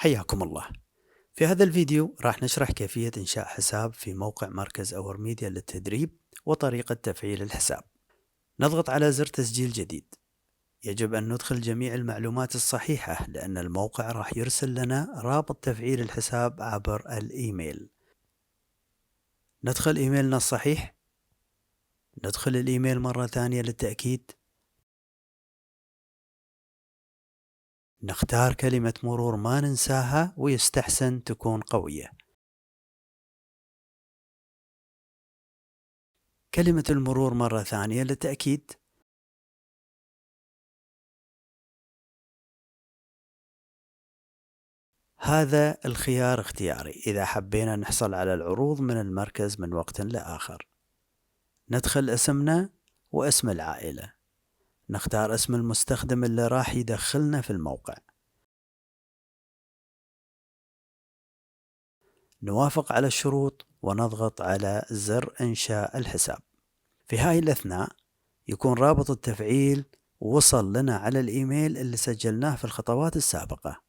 حياكم الله. في هذا الفيديو راح نشرح كيفية إنشاء حساب في موقع مركز اور ميديا للتدريب وطريقة تفعيل الحساب. نضغط على زر تسجيل جديد. يجب أن ندخل جميع المعلومات الصحيحة لأن الموقع راح يرسل لنا رابط تفعيل الحساب عبر الإيميل. ندخل إيميلنا الصحيح. ندخل الإيميل مرة ثانية للتأكيد. نختار كلمة مرور ما ننساها ويستحسن تكون قوية. كلمة المرور مرة ثانية للتأكيد. هذا الخيار اختياري إذا حبينا نحصل على العروض من المركز من وقت لآخر. ندخل اسمنا واسم العائلة. نختار اسم المستخدم اللي راح يدخلنا في الموقع. نوافق على الشروط ونضغط على زر إنشاء الحساب. في هاي الأثناء يكون رابط التفعيل وصل لنا على الإيميل اللي سجلناه في الخطوات السابقة.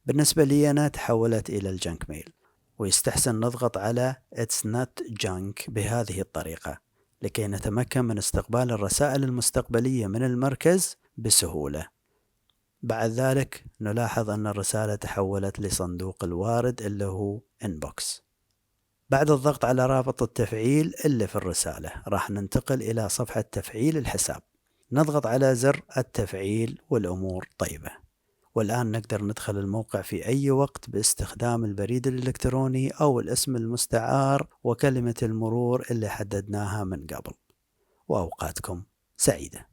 بالنسبة لي أنا تحولت إلى الجنك ميل، ويستحسن نضغط على It's not junk بهذه الطريقة لكي نتمكن من استقبال الرسائل المستقبلية من المركز بسهولة. بعد ذلك نلاحظ أن الرسالة تحولت لصندوق الوارد اللي هو Inbox. بعد الضغط على رابط التفعيل اللي في الرسالة راح ننتقل إلى صفحة تفعيل الحساب. نضغط على زر التفعيل والأمور طيبة. والآن نقدر ندخل الموقع في أي وقت باستخدام البريد الإلكتروني أو الاسم المستعار وكلمة المرور اللي حددناها من قبل. وأوقاتكم سعيدة.